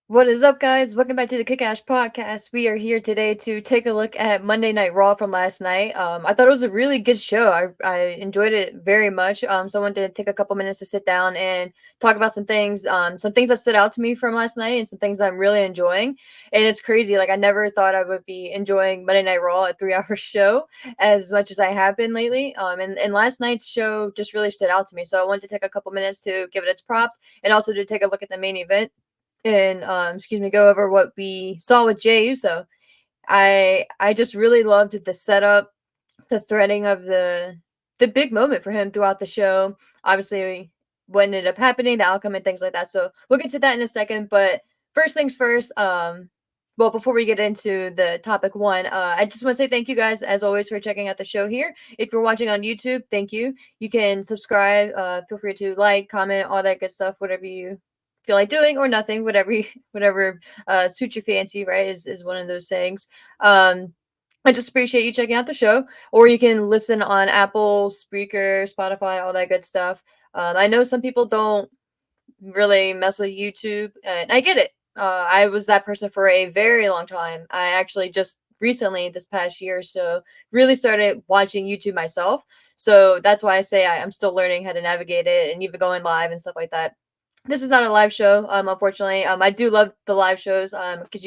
What is up, guys? Welcome back to the Kick-Ass Podcast. We are here today to take a look at Monday Night Raw from last night. I thought it was a really good show. I enjoyed it very much. So I wanted to take a couple minutes to sit down and talk about some things that stood out to me from last night, and some things I'm really enjoying. And it's crazy. Like, I never thought I would be enjoying Monday Night Raw, a 3 hour show, as much as I have been lately. And last night's show just really stood out to me. So I wanted to take a couple minutes to give it its props, and also to take a look at the main event and go over what we saw with Jey Uso. I just really loved the setup, the threading of the big moment for him throughout the show. Obviously, what ended up happening, the outcome, and things like that. So we'll get to that in a second. But first things first. Well, before we get into the topic one, I just want to say thank you guys, as always, for checking out the show here. If you're watching on YouTube, thank you. You can subscribe. Feel free to like, comment, all that good stuff, whatever you feel like doing, or nothing, whatever suits your fancy, right? Is one of those things. I just appreciate you checking out the show, or you can listen on Apple, Spreaker, Spotify, all that good stuff. I know some people don't really mess with YouTube, and I get it. I was that person for a very long time. I actually just recently, this past year or so, really started watching YouTube myself. So that's why I say I'm still learning how to navigate it and even going live and stuff like that. This is not a live show, unfortunately. I do love the live shows, because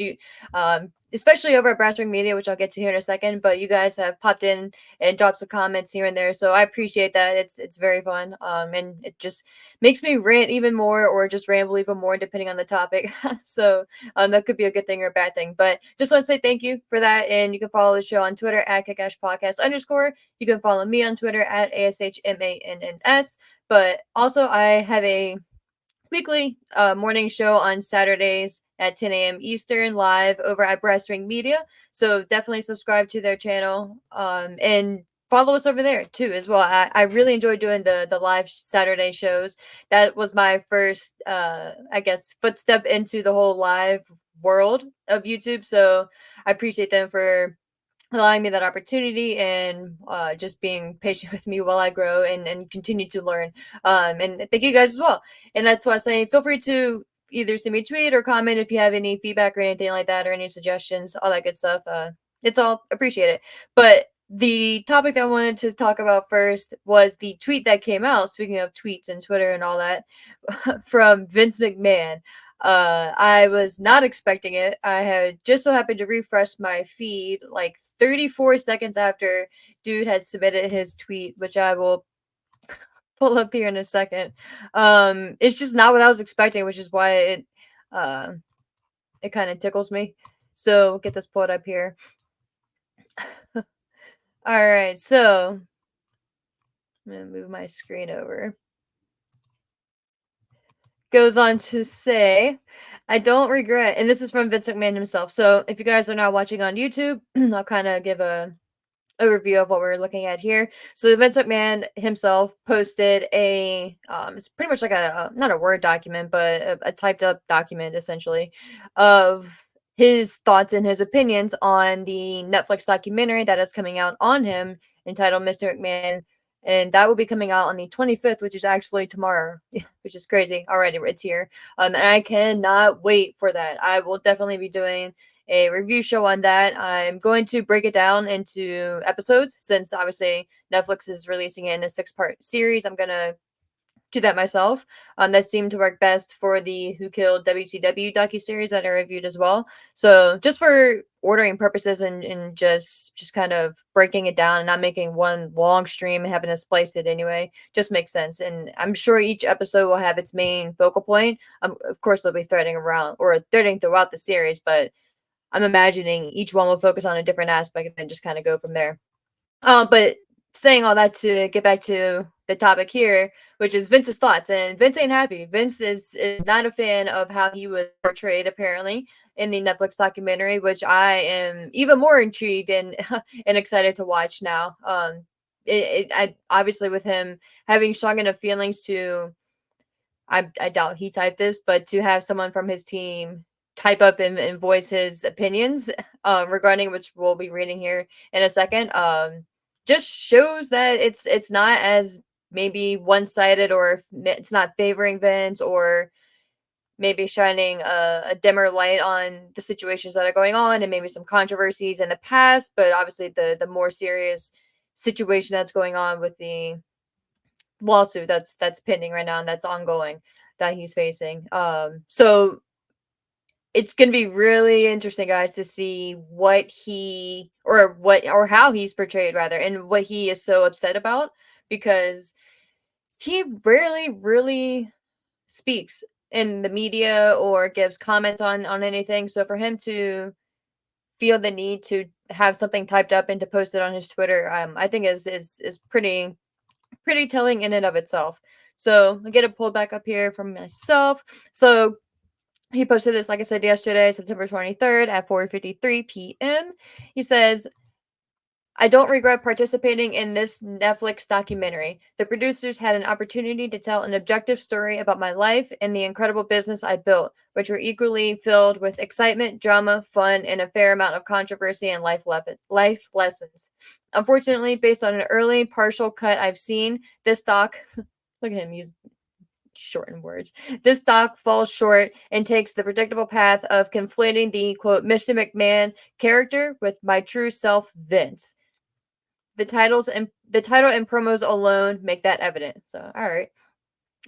especially over at Brastring Media, which I'll get to here in a second. But you guys have popped in and dropped some comments here and there, so I appreciate that. It's very fun, and it just makes me rant even more, or just ramble even more, depending on the topic. So that could be a good thing or a bad thing. But just want to say thank you for that, and you can follow the show on Twitter at @kickashpodcast_. You can follow me on Twitter at ASHMANNS. But also, I have a weekly morning show on Saturdays at 10 a.m. Eastern, live over at Brass Ring Media. So definitely subscribe to their channel, and follow us over there too as well. I really enjoy doing the live Saturday shows. That was my first, I guess, footstep into the whole live world of YouTube. So I appreciate them for allowing me that opportunity, and just being patient with me while I grow and continue to learn. And thank you guys as well. And that's why I say feel free to either send me a tweet or comment if you have any feedback or anything like that, or any suggestions, all that good stuff. It's all appreciated. But the topic that I wanted to talk about first was the tweet that came out, speaking of tweets and Twitter and all that, from Vince McMahon. I was not expecting it. I had just so happened to refresh my feed like 34 seconds after dude had submitted his tweet, which I will pull up here in a second. It's just not what I was expecting, which is why uh it kind of tickles me. So get this pulled up here. All right, so I'm gonna move my screen over. Goes on to say, I don't regret, and this is from Vince McMahon himself. So if you guys are not watching on YouTube, I'll kind of give a overview of what we're looking at here. So Vince McMahon himself posted it's pretty much like not a Word document, but a typed up document essentially of his thoughts and his opinions on the Netflix documentary that is coming out on him, entitled Mr. McMahon. And that will be coming out on the 25th, which is actually tomorrow, which is crazy. Already, it's here. And I cannot wait for that. I will definitely be doing a review show on that. I'm going to break it down into episodes, since obviously Netflix is releasing it in a 6-part series. I'm going to do that myself. That seemed to work best for the Who Killed WCW docuseries that I reviewed as well. So just for ordering purposes, and just kind of breaking it down and not making one long stream and having to splice it anyway, just makes sense. And I'm sure each episode will have its main focal point. Of course, they'll be threading throughout the series, but I'm imagining each one will focus on a different aspect and then just kind of go from there. But saying all that to get back to the topic here, which is Vince's thoughts. And Vince ain't happy. Vince is not a fan of how he was portrayed, apparently, in the Netflix documentary, which I am even more intrigued and and excited to watch now. I obviously, with him having strong enough feelings to, I doubt he typed this, but to have someone from his team type up and voice his opinions, regarding, which we'll be reading here in a second, just shows that it's not as maybe one-sided, or it's not favoring Vince, or maybe shining a dimmer light on the situations that are going on and maybe some controversies in the past, but obviously the more serious situation that's going on with the lawsuit that's pending right now and that's ongoing that he's facing. So it's going to be really interesting, guys, to see what he or how he's portrayed rather, and what he is so upset about, because he rarely really speaks in the media or gives comments on anything. So for him to feel the need to have something typed up and to post it on his Twitter, I think is pretty telling in and of itself. So I get it pulled back up here from myself. So he posted this, like I said, yesterday, September 23rd at 4:53 p.m. He says, I don't regret participating in this Netflix documentary. The producers had an opportunity to tell an objective story about my life and the incredible business I built, which were equally filled with excitement, drama, fun, and a fair amount of controversy and life lessons. Unfortunately, based on an early partial cut I've seen, this doc, look at him use shortened words. This doc falls short and takes the predictable path of conflating the quote Mr. McMahon character with my true self, Vince. The title and promos alone make that evident. So, all right.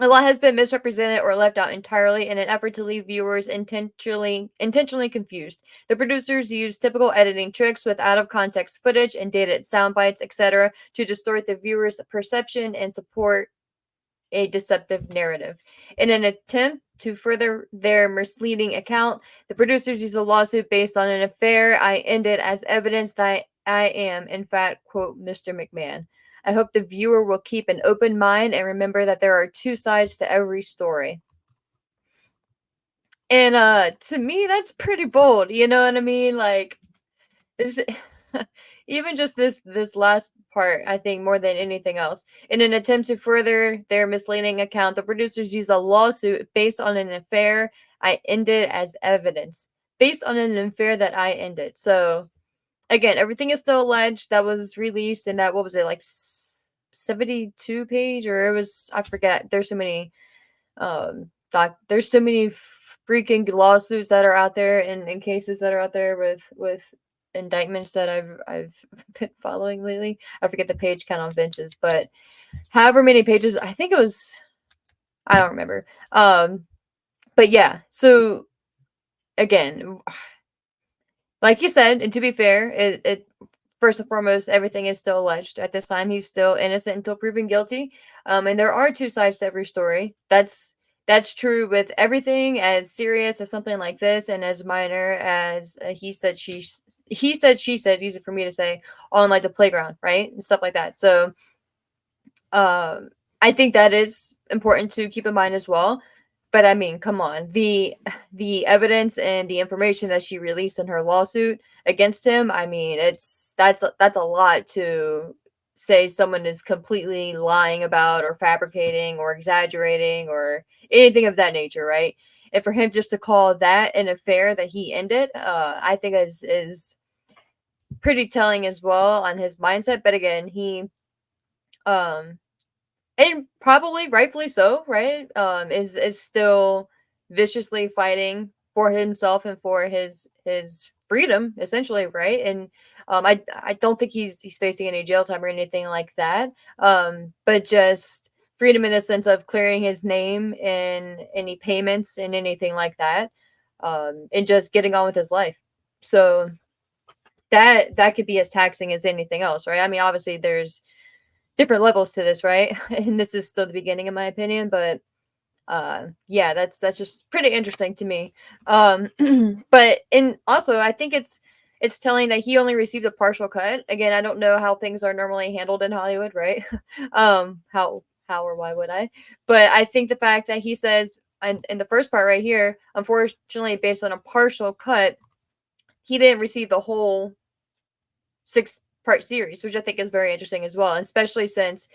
A lot has been misrepresented or left out entirely in an effort to leave viewers intentionally confused. The producers used typical editing tricks with out of context footage and dated sound bites, etc., to distort the viewer's perception and support a deceptive narrative. In an attempt to further their misleading account, the producers used a lawsuit based on an affair I ended as evidence that I am, in fact, quote, Mr. McMahon. I hope the viewer will keep an open mind and remember that there are two sides to every story. And to me, that's pretty bold. You know what I mean? Like, this even just this last part, I think more than anything else. In an attempt to further their misleading account, the producers use a lawsuit based on an affair I ended as evidence. Based on an affair that I ended. So again, everything is still alleged. That was released in that, what was it, like 72 page, or it was, I forget. There's so many there's so many freaking lawsuits that are out there, and cases that are out there with indictments that I've been following lately. I forget the page count on Vince's, but however many pages, I think it was, I don't remember. But yeah, so again, like you said, and to be fair, it first and foremost, everything is still alleged at this time. He's still innocent until proven guilty. And there are two sides to every story. That's true with everything as serious as something like this, and as minor as he said, she said, easy for me to say, on like the playground, right, and stuff like that. So, I think that is important to keep in mind as well. But I mean, come on, the evidence and the information that she released in her lawsuit against him, I mean, that's a lot to say someone is completely lying about or fabricating or exaggerating or anything of that nature, right? And for him just to call that an affair that he ended, I think is pretty telling as well on his mindset. But again, he um and probably rightfully so, right? Is still viciously fighting for himself and for his freedom, essentially, right? And I don't think he's facing any jail time or anything like that. But just freedom in the sense of clearing his name in any payments and anything like that, and just getting on with his life. So that could be as taxing as anything else, right? I mean, obviously there's different levels to this, right? And this is still the beginning, in my opinion, but yeah, that's just pretty interesting to me. But and also I think it's telling that he only received a partial cut. Again, I don't know how things are normally handled in Hollywood, right? How or why would I? But I think the fact that he says in the first part right here, unfortunately, based on a partial cut, he didn't receive the whole 6-part series, which I think is very interesting as well, especially since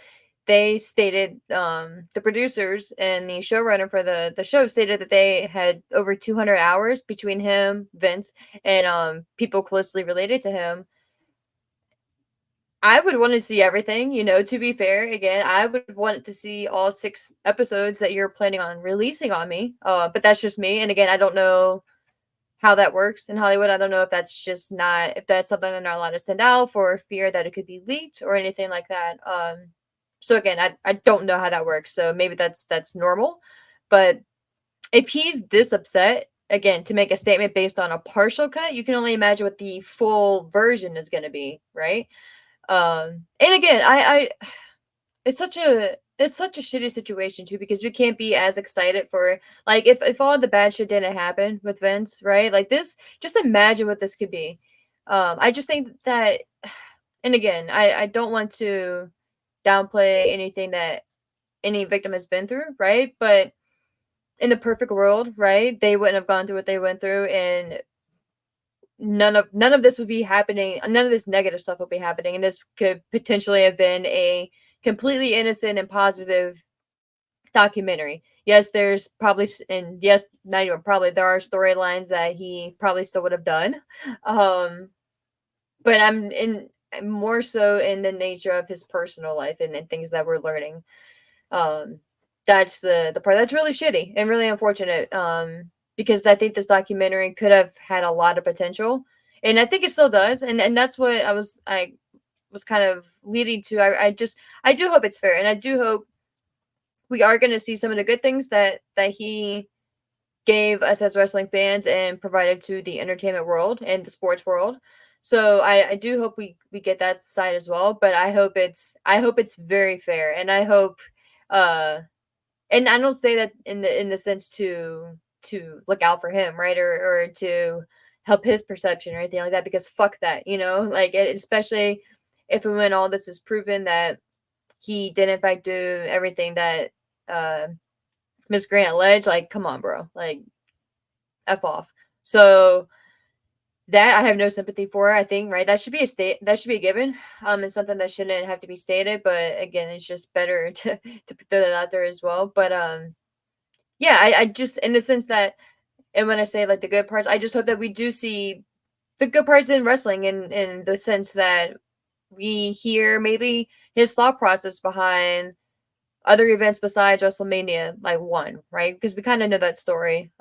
they stated, the producers and the showrunner for the show stated that they had over 200 hours between him, Vince, and people closely related to him. I would want to see everything, to be fair. Again, I would want to see all 6 episodes that you're planning on releasing on me. But that's just me. And again, I don't know how that works in Hollywood. I don't know if that's just not if that's something they're not allowed to send out for fear that it could be leaked or anything like that. So again, I don't know how that works. So maybe that's normal. But if he's this upset, again, to make a statement based on a partial cut, you can only imagine what the full version is gonna be, right? And again, I it's such a shitty situation too because we can't be as excited for like if all the bad shit didn't happen with Vince, right? Like this, just imagine what this could be. I just think that, and again, I don't want to downplay anything that any victim has been through, right? But in the perfect world, right, they wouldn't have gone through what they went through, and none of this would be happening. None of this negative stuff would be happening, and this could potentially have been a completely innocent and positive documentary. Yes, there's probably, and yes, not even probably, there are storylines that he probably still would have done. Um, but more so in the nature of his personal life and things that we're learning. Um, that's the part that's really shitty and really unfortunate. Because I think this documentary could have had a lot of potential, and I think it still does. And that's what I was kind of leading to. I do hope it's fair, and I do hope we are going to see some of the good things that he gave us as wrestling fans and provided to the entertainment world and the sports world. So I do hope we get that side as well, but I hope it's very fair, and I hope uh and I don't say that in the sense to look out for him, right, or to help his perception or anything like that, because fuck that, like especially if and when all this is proven that he did in fact do everything that uh Miss Grant alleged. Like, come on, bro, like f off. So that I have no sympathy for. I think, right, that should be a given. It's something that shouldn't have to be stated, but again, it's just better to put that out there as well. But yeah, I just, in the sense that, and when I say like the good parts, I just hope that we do see the good parts in wrestling, in the sense that we hear maybe his thought process behind other events besides WrestleMania like one, right? Because we kind of know that story.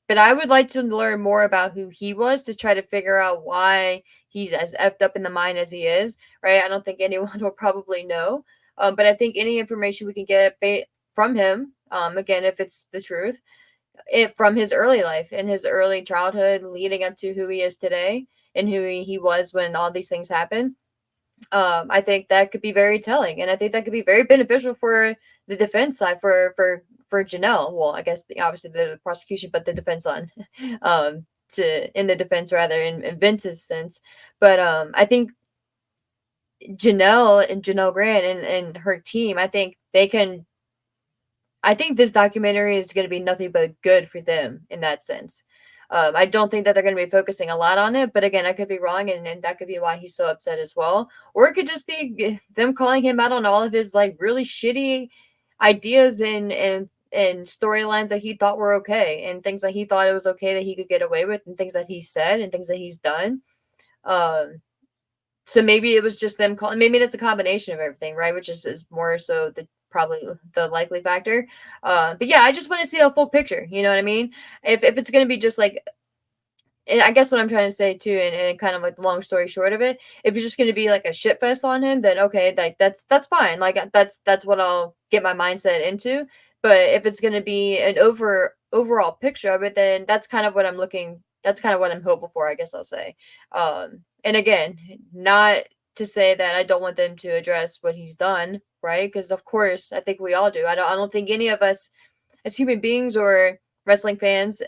But I would like to learn more about who he was to try to figure out why he's as effed up in the mind as he is, right? I don't think anyone will probably know. But I think any information we can get from him, again, if it's the truth, from his early life and his early childhood leading up to who he is today and who he was when all these things happened. I think that could be very telling, and I think that could be very beneficial for the defense side, for Janelle. Well, I guess obviously the prosecution, but the defense on, to in the defense rather, in Vince's sense. But I think Janelle Grant and her team, I think they can. I think this documentary is going to be nothing but good for them in that sense. I don't think that they're going to be focusing a lot on it, but again, I could be wrong, and that could be why he's so upset as well. Or it could just be them calling him out on all of his like really shitty ideas and storylines that he thought were okay, and things that he thought it was okay that he could get away with, and things that he said, and things that he's done. Um, so maybe it was just them calling. Maybe it's a combination of everything, right? Which is more so the probably the likely factor. But yeah, I just want to see a full picture. You know what I mean? If it's gonna be just like, and I guess what I'm trying to say too, and kind of like the long story short of it, if it's just going to be like a shit fest on him, then okay, like that's fine. Like that's what I'll get my mindset into. But if it's going to be an overall picture of it, then that's kind of what I'm looking. That's kind of what I'm hopeful for, I guess I'll say. And again, not to say that I don't want them to address what he's done, right? Because of course, I think we all do. I don't think any of us as human beings or wrestling fans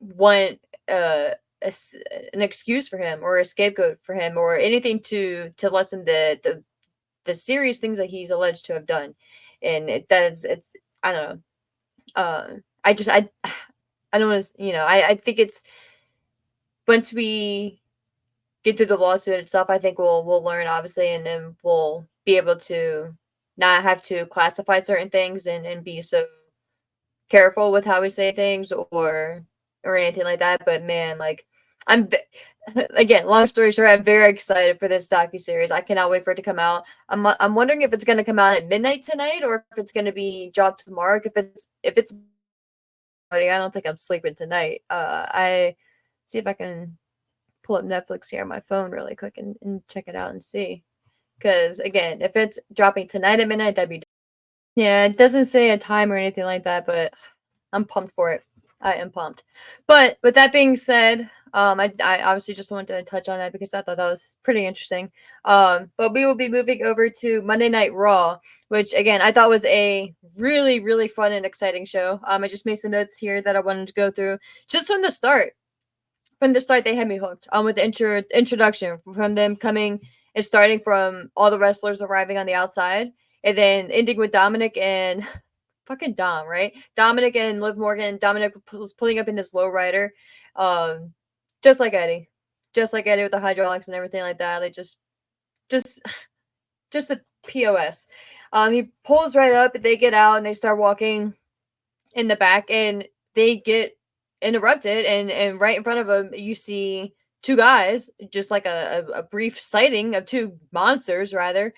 want uh, an excuse for him or a scapegoat for him or anything to lessen the serious things that he's alleged to have done. And that is, it's, I don't know. I just I don't want to, I think it's, once we get through the lawsuit itself, I think we'll learn, obviously, and then we'll be able to not have to classify certain things and be so careful with how we say things or anything like that. But man, like I'm again, long story short, I'm very excited for this docuseries. I cannot wait for it to come out. I'm wondering if it's going to come out at midnight tonight or if it's going to be dropped tomorrow. If it's, I don't think I'm sleeping tonight. I see if I can pull up Netflix here on my phone really quick and check it out and see. Because again, if it's dropping tonight at midnight, that'd be, yeah. It doesn't say a time or anything like that, but I'm pumped for it. I am pumped. But with that being said, I obviously just wanted to touch on that because I thought that was pretty interesting. But we will be moving over to Monday Night Raw, which again I thought was a really really fun and exciting show. I just made some notes here that I wanted to go through just from the start. From the start, they had me hooked. With the introduction from them coming and starting from all the wrestlers arriving on the outside, and then ending with Dominic and fucking Dom, right? Dominic and Liv Morgan. Dominic was pulling up in his lowrider, um, just like Eddie, with the hydraulics and everything like that. They just, just a pos. He pulls right up. They get out and they start walking in the back, and they get interrupted, and right in front of them, you see two guys, just like a brief sighting of two monsters, rather,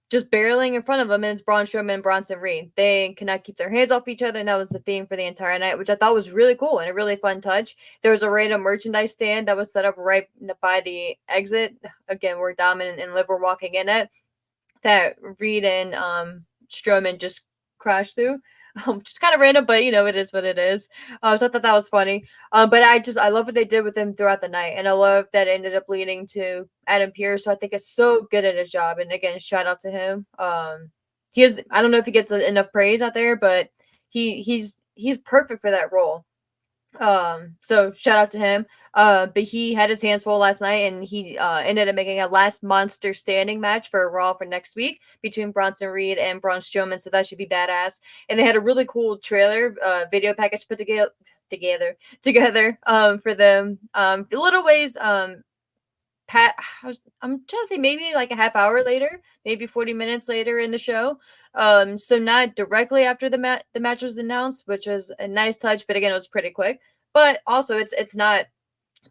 just barreling in front of them, and it's Braun Strowman and Bronson Reed. They cannot keep their hands off each other, and that was the theme for the entire night, which I thought was really cool and a really fun touch. There was a random merchandise stand that was set up right by the exit, again, where Dom and Liv were walking in at, that Reed and Strowman just crashed through. Just kind of random, but it is what it is. So I thought that was funny. But I love what they did with him throughout the night, and I love that it ended up leading to Adam Pearce. So I think it's so good at his job, and again, shout out to him. He is. I don't know if he gets enough praise out there, but he's perfect for that role. So shout out to him. But he had his hands full last night, and he ended up making a last monster standing match for Raw for next week between Bronson Reed and Braun Strowman. So that should be badass. And they had a really cool trailer, video package put together for them. Little ways. Pat, I'm trying to think, maybe like a half hour later, maybe 40 minutes later in the show. So not directly after the match was announced, which was a nice touch, but again, it was pretty quick. But also, it's not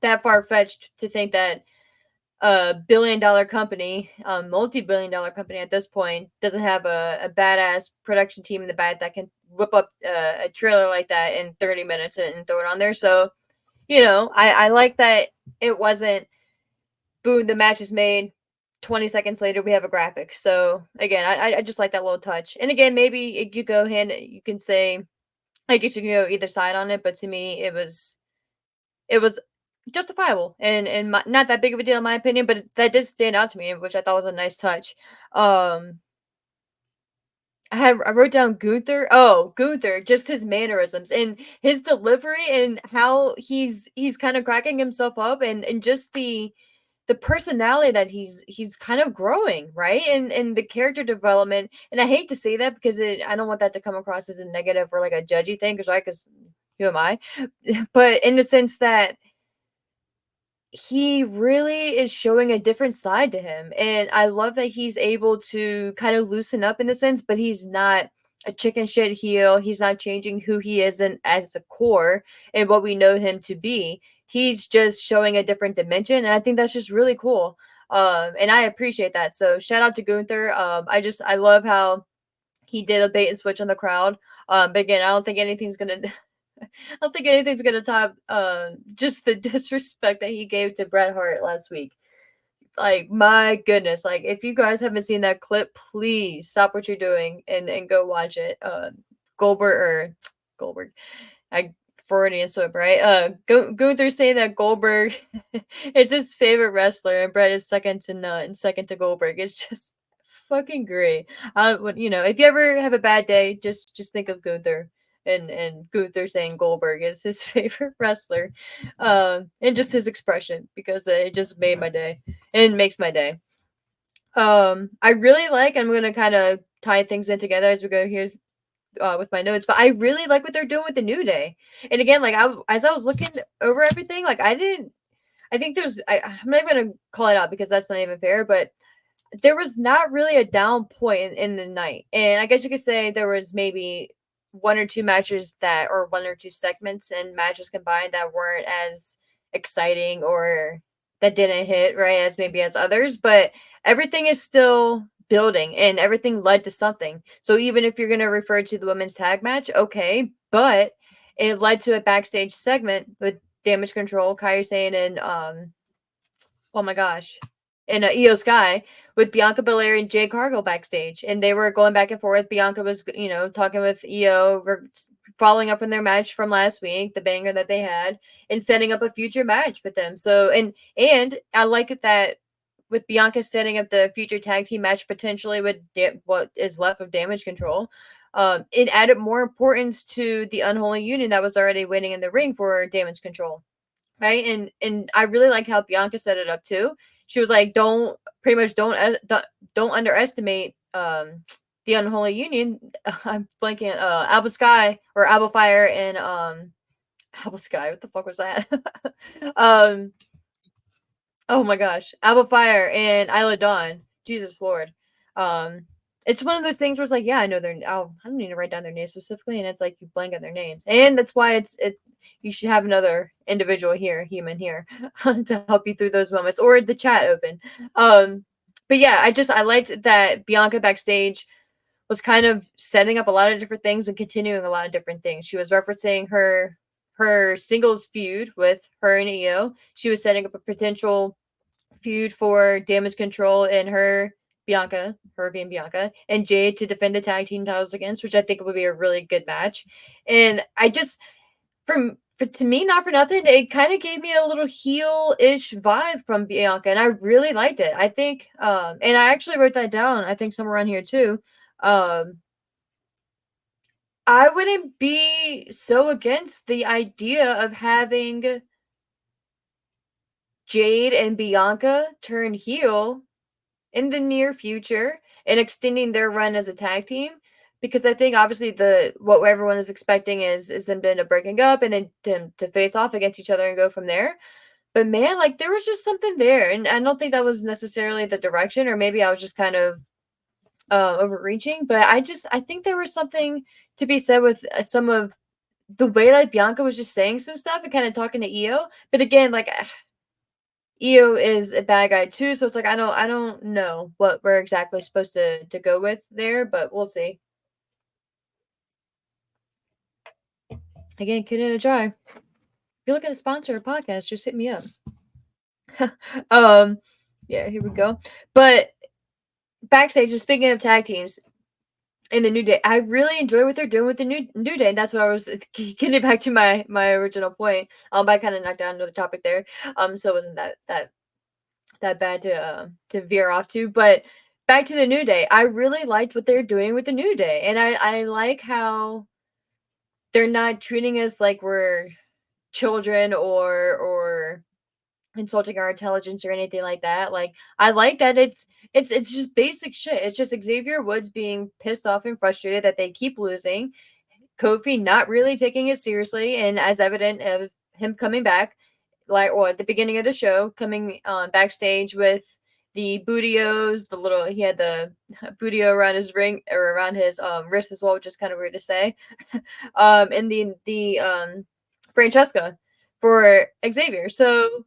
that far fetched to think that a billion-dollar company, multi-billion-dollar company at this point, doesn't have a badass production team in the back that can whip up a trailer like that in 30 minutes and throw it on there. So, I like that it wasn't, boom, the match is made. 20 seconds later, we have a graphic. So again, I just like that little touch. And again, maybe it could go hand. You can say, I guess you can go either side on it, but to me, it was justifiable and not that big of a deal in my opinion. But that did stand out to me, which I thought was a nice touch. I wrote down Gunther. Oh, Gunther, just his mannerisms and his delivery and how he's kind of cracking himself up, and just the personality that he's kind of growing, right? And the character development. And I hate to say that because I don't want that to come across as a negative or like a judgy thing, because who am I? But in the sense that he really is showing a different side to him, and I love that he's able to kind of loosen up in the sense, but he's not a chicken shit heel. He's not changing who he is and as a core and what we know him to be. He's just showing a different dimension, and I think that's just really cool. And I appreciate that. So shout out to Gunther. I love how he did a bait and switch on the crowd. But again, I don't think anything's gonna I don't think anything's gonna top just the disrespect that he gave to Bret Hart last week. Like, my goodness, like, if you guys haven't seen that clip, please stop what you're doing and go watch it. Goldberg, I Freudian slip, right? Gunther saying that Goldberg is his favorite wrestler and Bret is second to none, second to Goldberg. It's just fucking great. If you ever have a bad day, just think of Gunther, and Gunther saying Goldberg is his favorite wrestler, and just his expression, because it just made my day and makes my day. I really like. I'm gonna kind of tie things in together as we go here with my notes, but I really like what they're doing with the New Day. And again, like, as I was looking over everything, like, I think I'm not even gonna call it out because that's not even fair, but there was not really a down point in the night. And I guess you could say there was maybe one or two matches or one or two segments and matches combined that weren't as exciting or that didn't hit right as maybe as others, but everything is still building and everything led to something. So even if you're going to refer to the women's tag match, okay, but it led to a backstage segment with Damage Control, Kairi Sane, and oh my gosh, and Io Sky with Bianca Belair and Jade Cargill backstage, and they were going back and forth. Bianca was, talking with Io, following up on their match from last week, the banger that they had, and setting up a future match with them. So, and I like it that with Bianca setting up the future tag team match potentially with what is left of Damage Control. It added more importance to the Unholy Union that was already waiting in the ring for Damage Control, right? And I really like how Bianca set it up too. She was like, don't pretty much don't underestimate the Unholy Union. I'm blanking. Alba Sky or Alba Fire and Alba Sky. What the fuck was that? um Oh my gosh, Alba Fire and Isla Dawn. Jesus Lord. Um, it's one of those things where it's like, yeah, I know their. Oh, I don't need to write down their names specifically, and it's like you blank on their names, and that's why it. You should have another individual here, human here, to help you through those moments, or the chat open. But yeah, I liked that Bianca backstage was kind of setting up a lot of different things and continuing a lot of different things. She was referencing her singles feud with her and Io. She was setting up a potential feud for Damage Control and her being Bianca, and Jade to defend the tag team titles against, which I think would be a really good match. And I just, to me, not for nothing, it kind of gave me a little heel-ish vibe from Bianca, and I really liked it. I think, and I actually wrote that down, I think somewhere around here too. I wouldn't be so against the idea of having Jade and Bianca turn heel in the near future and extending their run as a tag team, because I think obviously what everyone is expecting is them to end up breaking up and then them to face off against each other and go from there. But man, like there was just something there, and I don't think that was necessarily the direction, or maybe I was just kind of overreaching. But I think there was something to be said with some of the way that Bianca was just saying some stuff and kind of talking to Io. But again, like Io is a bad guy too, so it's like I don't know what we're exactly supposed to go with there, but we'll see. Again, couldn't try. If you're looking to sponsor a podcast, just hit me up. um, yeah, here we go. But backstage, just speaking of tag teams in the New Day, I really enjoy what they're doing with the New Day. And that's what I was getting back to my original point. But I kind of knocked down another topic there. So it wasn't that bad to veer off to. But back to the New Day, I really liked what they're doing with the New Day, and I like how they're not treating us like we're children or insulting our intelligence or anything like that. Like I like that it's just basic shit. It's just Xavier Woods being pissed off and frustrated that they keep losing. Kofi not really taking it seriously, and as evident of him coming back, like or at the beginning of the show, coming backstage with the bootios, he had the bootio around his ring or around his wrist as well, which is kind of weird to say. And the Francesca for Xavier. So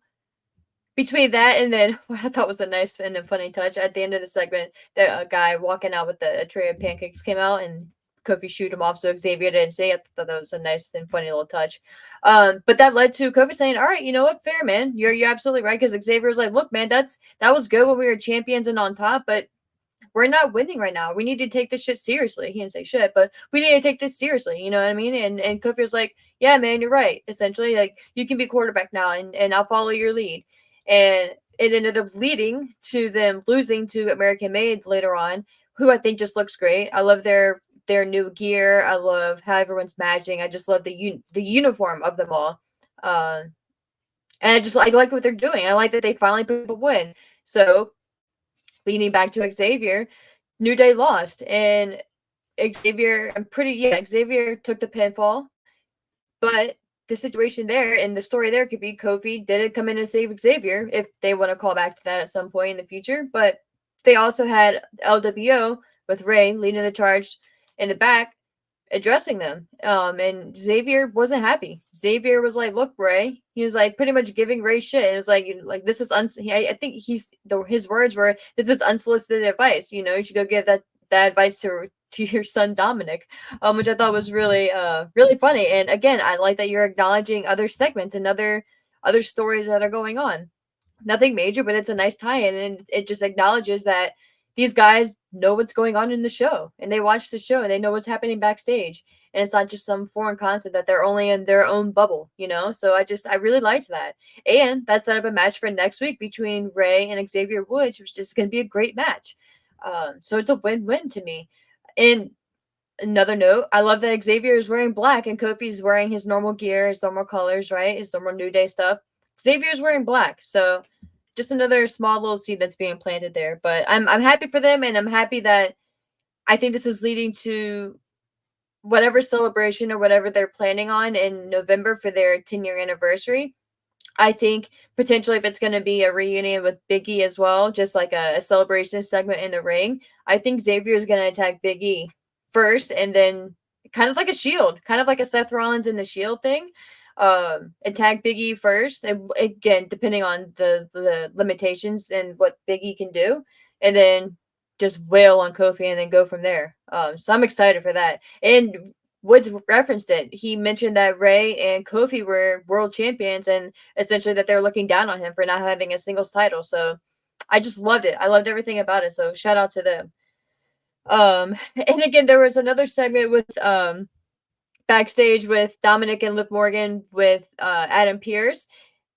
between that and then what I thought was a nice and a funny touch at the end of the segment, the guy walking out with a tray of pancakes came out and Kofi shoot him off, so Xavier didn't say it. I thought that was a nice and funny little touch. But that led to Kofi saying, "All right, you know what? Fair, man. You're absolutely right." Because Xavier was like, "Look, man, that was good when we were champions and on top, but we're not winning right now. We need to take this shit seriously." He didn't say shit, but we need to take this seriously. You know what I mean? And Kofi was like, "Yeah, man, you're right. Essentially, like you can be quarterback now, and I'll follow your lead." And it ended up leading to them losing to American Made later on, who I think just looks great. I love their new gear. I love how everyone's matching. I just love the uniform of them all. And I like what they're doing. I like that they finally put a win. So leading back to Xavier, New Day lost, and Xavier took the pinfall, but the situation there and the story there could be Kofi didn't come in and save Xavier if they want to call back to that at some point in the future. But they also had LWO with Ray leading the charge in the back, addressing them. And Xavier wasn't happy. Xavier was like, "Look, Ray." He was like pretty much giving Ray shit. It was like this is I think his words were, "This is unsolicited advice. You should go give that advice to your son Dominic," which I thought was really funny. And again, I like that you're acknowledging other segments and other stories that are going on. Nothing major, but it's a nice tie-in, and it just acknowledges that these guys know what's going on in the show, and they watch the show, and they know what's happening backstage, and it's not just some foreign concept that they're only in their own bubble. So I really liked that, and that set up a match for next week between Ray and Xavier Woods, which is going to be a great match. So it's a win-win to me. And another note, I love that Xavier is wearing black and Kofi's wearing his normal gear, his normal colors, right? His normal New Day stuff. Xavier's wearing black, so just another small little seed that's being planted there. But I'm happy for them, and I'm happy that I think this is leading to whatever celebration or whatever they're planning on in November for their 10-year anniversary. I think potentially if it's going to be a reunion with Big E as well, just like a celebration segment in the ring, I think Xavier is going to attack Big E first, and then kind of like a Shield, kind of like a Seth Rollins in the Shield thing. Attack Big E first, and again, depending on the limitations and what Big E can do, and then just wail on Kofi and then go from there. So I'm excited for that. And Woods referenced it. He mentioned that Ray and Kofi were world champions, and essentially that they're looking down on him for not having a singles title. So I just loved it. I loved everything about it. So shout out to them. And again, there was another segment with backstage with Dominic and Liv Morgan with Adam Pearce.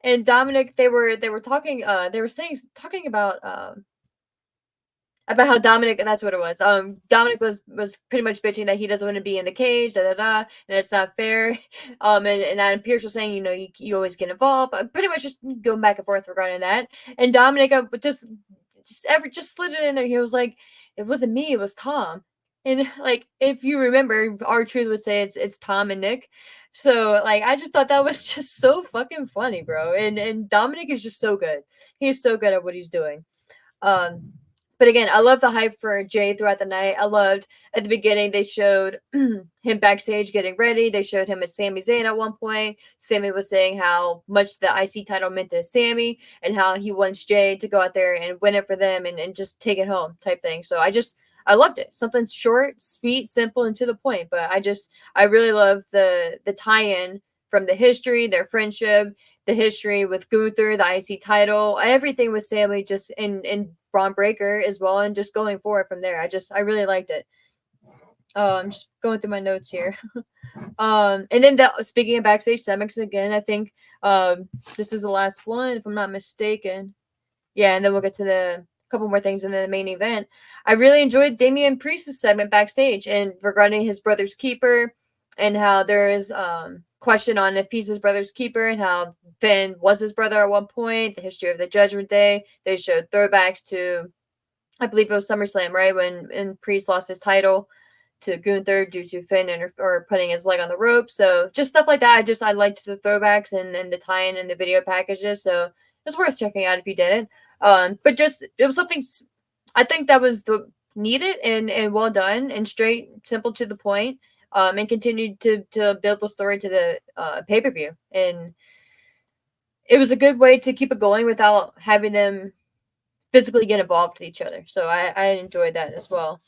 And Dominic, they were talking they were saying talking about how Dominic, that's what it was. Dominic was pretty much bitching that he doesn't want to be in the cage, and it's not fair. And Adam Pearce was saying, you always get involved. Pretty much just going back and forth regarding that. And Dominic just slid it in there. He was like, "It wasn't me, it was Tom." And like, if you remember, R-Truth would say it's Tom and Nick. So like, I just thought that was just so fucking funny, bro. And Dominic is just so good. He's so good at what he's doing. Um, but again, I love the hype for Jay throughout the night. I loved at the beginning they showed him backstage getting ready. They showed him as Sami Zayn at one point. Sami was saying how much the IC title meant to Sami and how he wants Jay to go out there and win it for them and just take it home type thing. So I loved it. Something short, sweet, simple, and to the point. But I really love the tie-in from the history, their friendship, the history with Gunther, the IC title, everything with Sami, just in Braun Breaker as well, and just going forward from there. I really liked it. I'm just going through my notes here. And then speaking of backstage segments again, I think this is the last one, if I'm not mistaken. Yeah, and then we'll get to the couple more things in the main event. I really enjoyed Damian Priest's segment backstage and regarding his brother's keeper and how there is question on if he's his brother's keeper and how Finn was his brother at one point, the history of the Judgment Day. They showed throwbacks to, I believe it was SummerSlam, right? When Priest lost his title to Gunther due to Finn or putting his leg on the rope. So just stuff like that. I liked the throwbacks and the tie-in and the video packages. So it's worth checking out if you didn't. But just it was something I think that was needed and well done and straight, simple to the point. And continued to build the story to the pay-per-view. And it was a good way to keep it going without having them physically get involved with each other. So I enjoyed that as well.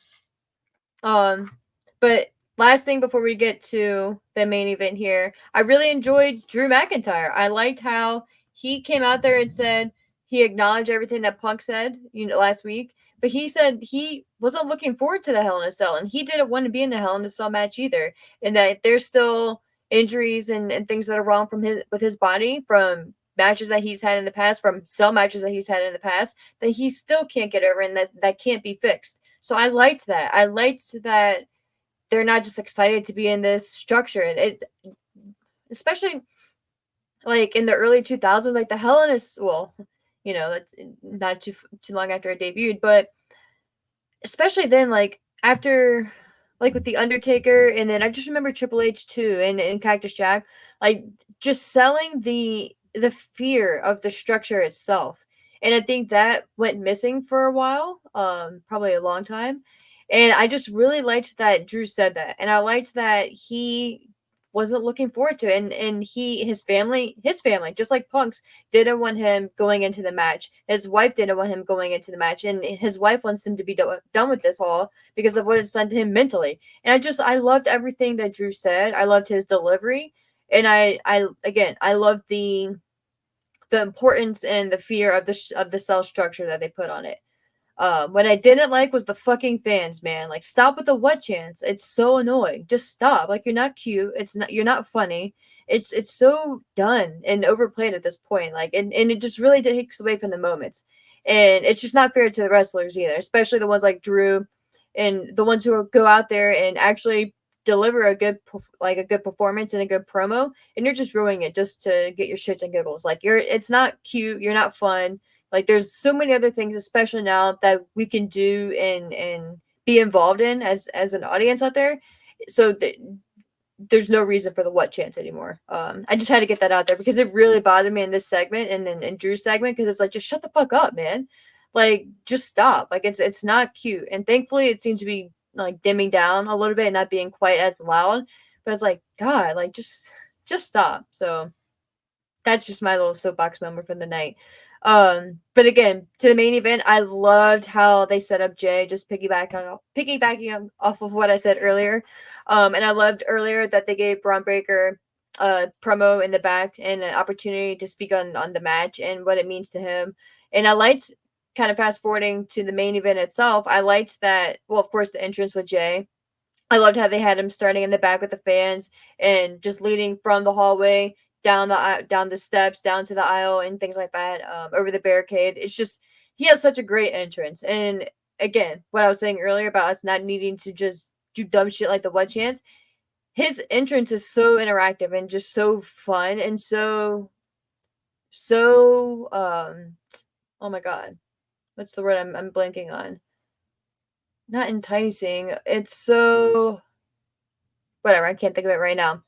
But last thing before we get to the main event here, I really enjoyed Drew McIntyre. I liked how he came out there and said he acknowledged everything that Punk said, last week. But he said he wasn't looking forward to the Hell in a Cell, and he didn't want to be in the Hell in a Cell match either. And that there's still injuries and things that are wrong with his body from matches that he's had in the past, from cell matches that he's had in the past, that he still can't get over and that can't be fixed. So I liked that. I liked that they're not just excited to be in this structure. It, especially like in the early 2000s, like the Hell in a that's not too long after it debuted, but especially then, like after, like with the Undertaker, and then I just remember Triple H too, and Cactus Jack, like just selling the fear of the structure itself, and I think that went missing for a while, probably a long time, And I just really liked that Drew said that. And I liked that he wasn't looking forward to it. And his family, just like Punk's, didn't want him going into the match. His wife didn't want him going into the match. And his wife wants him to be done with this all because of what it's done to him mentally. And I loved everything that Drew said. I loved his delivery. And I love the importance and the fear of the cell structure that they put on it. What I didn't like was the fucking fans, man. Like, stop with the what chance. It's so annoying. Just stop. Like, you're not cute. You're not funny. It's so done and overplayed at this point. Like, and it just really takes away from the moments. And it's just not fair to the wrestlers either, especially the ones like Drew and the ones who go out there and actually deliver a good performance and a good promo, and you're just ruining it just to get your shits and giggles. Like, it's not cute. You're not fun. Like, there's so many other things, especially now, that we can do and be involved in as an audience out there. So there's no reason for the what chance anymore. I just had to get that out there because it really bothered me in this segment and in Drew's segment, because it's like, just shut the fuck up, man. Like, just stop. Like, it's not cute. And thankfully it seems to be like dimming down a little bit and not being quite as loud. But it's like, God, like, just stop. So that's just my little soapbox moment from the night. But again, to the main event, I loved how they set up Jay, just piggybacking off of what I said earlier. And I loved earlier that they gave Braun Breaker a promo in the back and an opportunity to speak on the match and what it means to him. And I liked, kind of fast forwarding to the main event itself, I liked that, well, of course, the entrance with Jay. I loved how they had him starting in the back with the fans and just leading from the hallway down the steps, down to the aisle, and things like that, over the barricade. It's just, he has such a great entrance. And again, what I was saying earlier about us not needing to just do dumb shit like the what chance. His entrance is so interactive and just so fun and so oh my god, what's the word I'm blanking on? Not enticing. It's so, whatever. I can't think of it right now.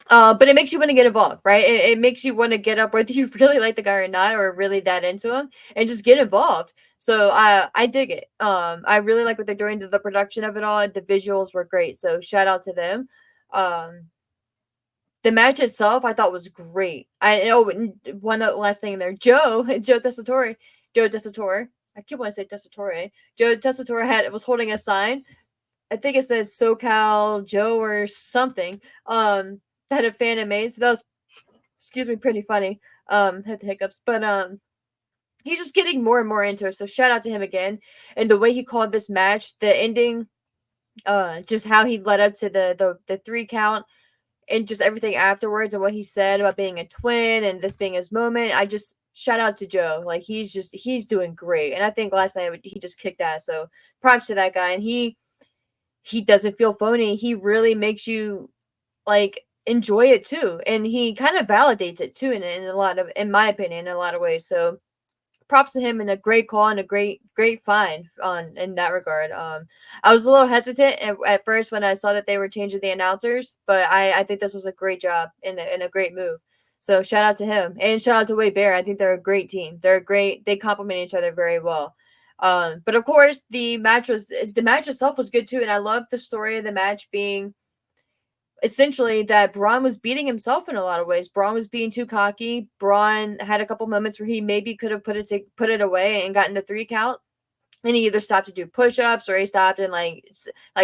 But it makes you want to get involved, right? It makes you want to get up whether you really like the guy or not, or really that into him, and just get involved. So I dig it. I really like what they're doing to the production of it all. The visuals were great, so shout out to them. Um, the match itself I thought was great. I know one last thing in there. Joe Tessitore. I keep wanting to say Tessitore. Joe Tessitore was holding a sign. I think it says SoCal Joe or something. That a fan had made. So that was, excuse me, pretty funny. Had the hiccups, but he's just getting more and more into it. So shout out to him again. And the way he called this match, the ending, just how he led up to the 3 count and just everything afterwards and what he said about being a twin and this being his moment. I just shout out to Joe. Like, he's doing great. And I think last night he just kicked ass. So props to that guy. And he doesn't feel phony. He really makes you like enjoy it too, and he kind of validates it too in a lot of, in my opinion, in a lot of ways. So props to him, and a great call and a great find on in that regard. I was a little hesitant at first when I saw that they were changing the announcers, but I think this was a great job and a great move. So shout out to him, and shout out to Wade Bear. I think they're a great team. They complement each other very well. But of course, the match itself was good too, and I love the story of the match being essentially that Braun was beating himself in a lot of ways. Braun was being too cocky. Braun had a couple moments where he maybe could have put it away and gotten the 3 count. And he either stopped to do push-ups or he stopped and like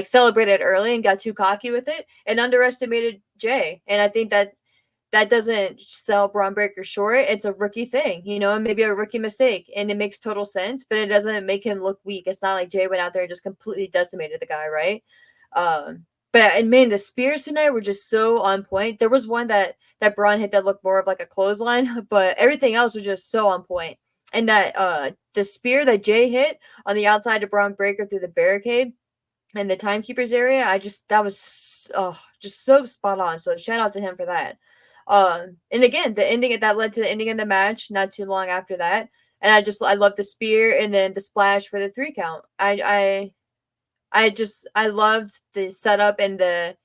celebrated early and got too cocky with it and underestimated Jay. And I think that doesn't sell Braun Breaker short. It's a rookie thing, and maybe a rookie mistake, and it makes total sense, but it doesn't make him look weak. It's not like Jay went out there and just completely decimated the guy, right? But man, the spears tonight were just so on point. There was one that Braun hit that looked more of like a clothesline, but everything else was just so on point. And that the spear that Jay hit on the outside of Braun Breaker through the barricade and the timekeepers area, that was just so spot on. So shout out to him for that. And again, the ending that led to the ending of the match not too long after that. And I love the spear and then the splash for the 3 count. I loved the setup and the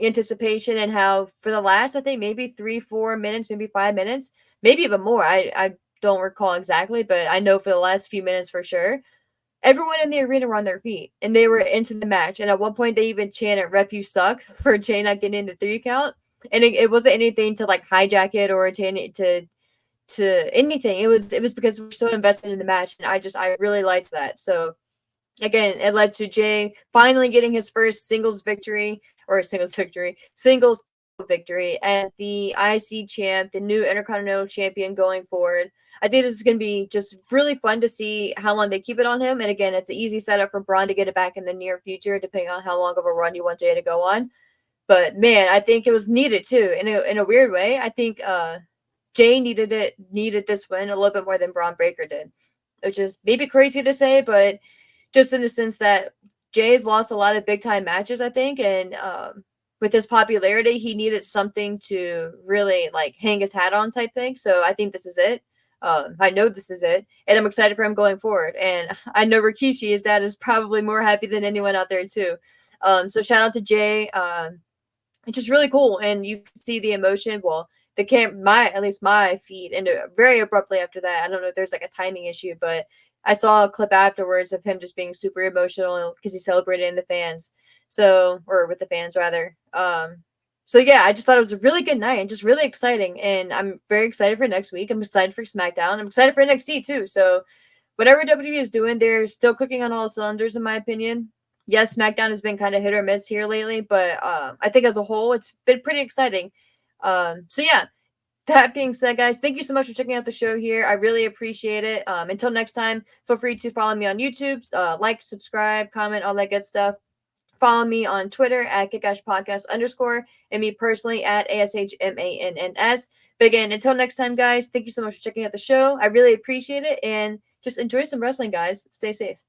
anticipation, and how for the last, I think maybe 3-4 minutes, maybe 5 minutes, maybe even more. I don't recall exactly, but I know for the last few minutes for sure, everyone in the arena were on their feet and they were into the match. And at one point, they even chanted "Ref, you suck" for Jay not getting the 3 count. And it wasn't anything to like hijack it or to anything. It was because we're so invested in the match, and I really liked that. So again, it led to Jay finally getting his first singles victory as the IC champ, the new Intercontinental Champion going forward. I think this is going to be just really fun to see how long they keep it on him. And again, it's an easy setup for Braun to get it back in the near future, depending on how long of a run you want Jay to go on. But man, I think it was needed too, in a weird way. I think Jay needed this win a little bit more than Braun Breaker did, which is maybe crazy to say, but just in the sense that Jay's lost a lot of big time matches, I think, and with his popularity, he needed something to really like hang his hat on type thing. So I think this is it. I know this is it, and I'm excited for him going forward. And I know Rikishi, his dad, is probably more happy than anyone out there too. So shout out to Jay. It's just really cool, and you can see the emotion. Well, at least my feed, and very abruptly after that. I don't know if there's like a timing issue, but I saw a clip afterwards of him just being super emotional because he celebrated in the fans. So, or with the fans rather. So yeah, I just thought it was a really good night and just really exciting. And I'm very excited for next week. I'm excited for SmackDown. I'm excited for NXT too. So whatever WWE is doing, they're still cooking on all cylinders, in my opinion. Yes, SmackDown has been kind of hit or miss here lately, but I think as a whole, it's been pretty exciting. So yeah, that being said, guys, thank you so much for checking out the show here. I really appreciate it. Until next time, feel free to follow me on YouTube, like, subscribe, comment, all that good stuff. Follow me on Twitter at kickashpodcast_, and me personally at ASHMANNS. But again, until next time, guys, thank you so much for checking out the show. I really appreciate it, and just enjoy some wrestling, guys. Stay safe.